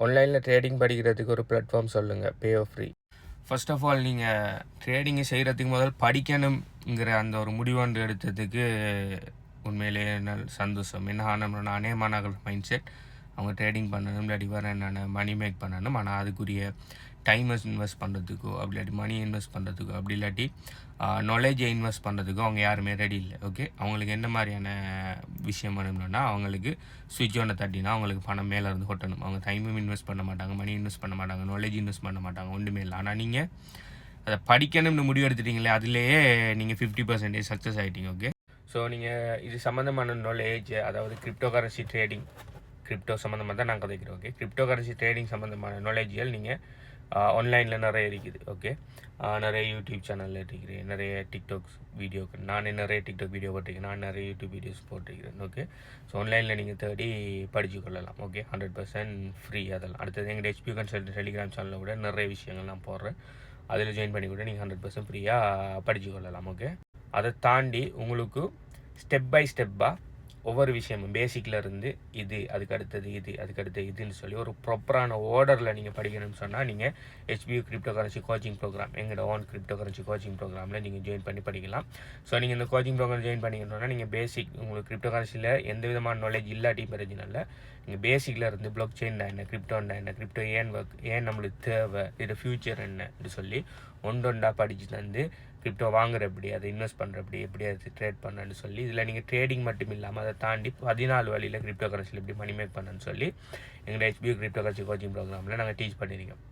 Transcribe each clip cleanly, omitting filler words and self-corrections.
ஆன்லைனில் ட்ரேடிங் படிக்கிறதுக்கு ஒரு பிளாட்ஃபார்ம் சொல்லுங்கள், pay off free. First of all நீங்கள் ட்ரேடிங்கை செய்கிறதுக்கு முதல் படிக்கணுங்கிற அந்த ஒரு முடிவாண்டு எடுத்ததுக்கு உண்மையிலேயே சந்தோஷம். என்ன ஆனோம்னா அநேகமானவர்கள் மைண்ட் செட் அவங்க ட்ரேடிங் பண்ணணும், இல்லாட்டி வேறு என்னென்ன மணி மேக் பண்ணணும், ஆனால் அதுக்குரிய டைமை இன்வெஸ்ட் பண்ணுறதுக்கோ அப்படி இல்லாட்டி மணி இன்வெஸ்ட் பண்ணுறதுக்கோ அப்படி இல்லாட்டி நாலேஜை இன்வெஸ்ட் பண்ணுறதுக்கோ அவங்க யாருமே ரெடி இல்லை. ஓகே, அவங்களுக்கு என்ன மாதிரியான விஷயம் வேணும்னா அவங்களுக்கு ஸ்விட்ச் ஒன்று தட்டினா அவங்களுக்கு பணம் மேலே இருந்து கொட்டணும். அவங்க டைமும் இன்வெஸ்ட் பண்ண மாட்டாங்க, மணி இன்வெஸ்ட் பண்ண மாட்டாங்க, நாலேஜ் இன்வெஸ்ட் பண்ண மாட்டாங்க, ஒன்றுமே இல்லை. ஆனால் நீங்கள் அதை படிக்கணும்னு முடிவு எடுத்துட்டீங்களே, அதுலேயே நீங்கள் 50% சக்ஸஸ் ஆகிட்டீங்க. ஓகே, ஸோ நீங்கள் இது சம்மந்தமான நாலேஜ், அதாவது கிரிப்டோ கரன்சி ட்ரேடிங், கிரிப்டோ சம்மந்தமாக தான் நான் கதைக்கிறேன். ஓகே, கிரிப்டோ கரன்சி ட்ரேடிங் சம்மந்தமான நாலேஜ்கள் நீங்கள் ஆன்லைனில் நிறைய இருக்குது. ஓகே, நிறைய யூடியூப் சேனலில் இருக்கிறேன், நிறைய டிக்டாக்ஸ் வீடியோக்கு நான் நிறைய டிக்டாக் வீடியோ போட்டிருக்கேன், நான் நிறைய யூடியூப் வீடியோஸ் போட்டிருக்கிறேன். ஓகே, ஸோ ஆன்லைனில் நீங்கள் தேடி படித்து கொள்ளலாம். Okay, 100% free. அதெல்லாம் அடுத்தது எங்கள் ஹெச்பி கன்சல்ட் டெலிகிராம் சேனலில் கூட நிறைய விஷயங்கள் நான் போடுறேன், அதில் ஜாயின் பண்ணி கூட நீங்கள் 100% ஃப்ரீயாக படித்து கொள்ளலாம். ஓகே, அதை தாண்டி உங்களுக்கு ஸ்டெப் பை ஸ்டெப்பாக ஒவ்வொரு விஷயமும் பேசிக்கில் இருந்து இது அதுக்கு அடுத்தது இது அதுக்கு அடுத்தது இதுன்னு சொல்லி ஒரு ப்ராப்பரான ஆர்டரில் நீங்கள் படிக்கணும்னு சொன்னால் நீங்கள் HBU cryptocurrency coaching program, எங்களோட ஓன் கிரிப்டோ கரன்சி கோச்சிங் ப்ரோக்ராமில் நீங்கள் ஜாயின் பண்ணி படிக்கலாம். ஸோ நீங்கள் இந்த கோச்சிங் ப்ரோக்ராம் ஜாயின் பண்ணிக்கணும்னா நீங்கள் பேசிக் உங்களுக்கு கிரிப்டோ கரன்சியில் எந்த விதமான நாலேஜ் இல்லாட்டி பிரச்சனை, நீங்கள் பேசிக்கில் இருந்து பிளாக் செயின்டா என்ன, கிரிப்டோண்டா என்ன, கிரிப்டோ ஏன் ஒர்க், ஏன் நம்மளுக்கு தேவை, இது ஃபியூச்சர் என்ன சொல்லி ஒன்றொண்டா படித்து தந்து கிரிப்டோ வாங்குற எப்படி, அதை இன்வெஸ்ட் பண்ணுற எப்படி அதை ட்ரேட் பண்ணணும்னு சொல்லி இதில் நீங்கள் ட்ரேடிங் மட்டும் இல்லாமல் அதை தாண்டி 14 வழியில் கிரிப்டோ கரன்சியில் எப்படி மணி மேக் பண்ணணும்னு சொல்லி எங்களோட ஹெச்பியூ கிரிப்டோ கரன்சி கோச்சிங் ப்ரோக்ராமில் நாங்கள் டீச் பண்ணியிருக்கோம்.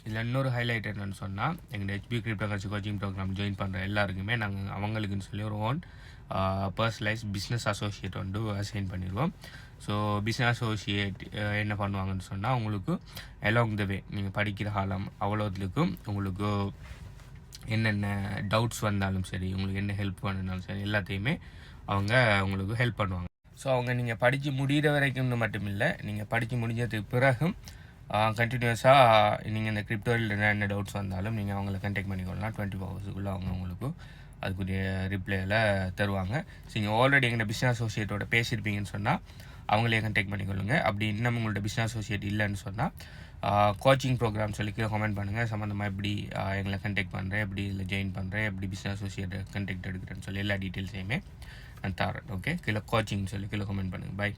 இதில் இன்னொரு ஹைலைட் என்னென்னு சொன்னால் எங்களோட HBU cryptocurrency coaching program join பண்ணுற எல்லாருக்குமே நாங்கள் அவங்களுக்குன்னு சொல்லி ஒரு ஓன் பர்சனலைஸ் பிஸ்னஸ் அசோசியேட் வந்து அசைன் பண்ணிடுவோம். ஸோ பிஸ்னஸ் அசோசியேட் என்ன பண்ணுவாங்கன்னு சொன்னால் உங்களுக்கு அலாங் த வே நீங்கள் படிக்கிற காலம் அவ்வளோத்துக்கும் உங்களுக்கு என்னென்ன டவுட்ஸ் வந்தாலும் சரி, உங்களுக்கு என்ன ஹெல்ப் பண்ணாலும் சரி, எல்லாத்தையுமே அவங்க உங்களுக்கு ஹெல்ப் பண்ணுவாங்க. ஸோ அவங்க நீங்கள் படித்து முடிகிற வரைக்கும்னு மட்டும் இல்லை, நீங்கள் படித்து முடிஞ்சதுக்கு பிறகும் கண்டினியூஸாக நீங்கள் இந்த கிரிப்டோவில் என்ன டவுட்ஸ் வந்தாலும் நீங்கள் அவங்கள கண்டெக்ட் பண்ணிக்கொள்ளலாம். 24 ஹவர்ஸுக்குள்ளே அவங்க உங்களுக்கு அதுக்குரிய ரிப்ளையில் தருவாங்க. ஸோ நீங்கள் ஆல்ரெடி எங்கள் பிஸ்னஸ் அசோசியேட்டோட பேசியிருப்பீங்கன்னு சொன்னால் அவங்களே கண்டெக்ட் பண்ணிக்கொள்ளுங்க. அப்படி இன்னும் உங்கள்ட்ட பிஸ்னஸ் அசோசியேட் இல்லைன்னு சொன்னால் கோச்சிங் ப்ரோக்ராம் சொல்லி கமெண்ட் பண்ணுங்கள், சம்மந்தமாக எப்படி எங்களை கண்டெக்ட் பண்ணுறேன், எப்படி இதில் ஜாயின் பண்ணுறேன், எப்படி பிஸ்னஸ் அசோசியேட்டை கண்டெக்ட் எடுக்கிறேன்னு சொல்லி எல்லா டீட்டெயில்ஸையுமே நான் தரேன். ஓகே, கீழே கோச்சிங் சொல்லி கமெண்ட் பண்ணுங்கள். பை.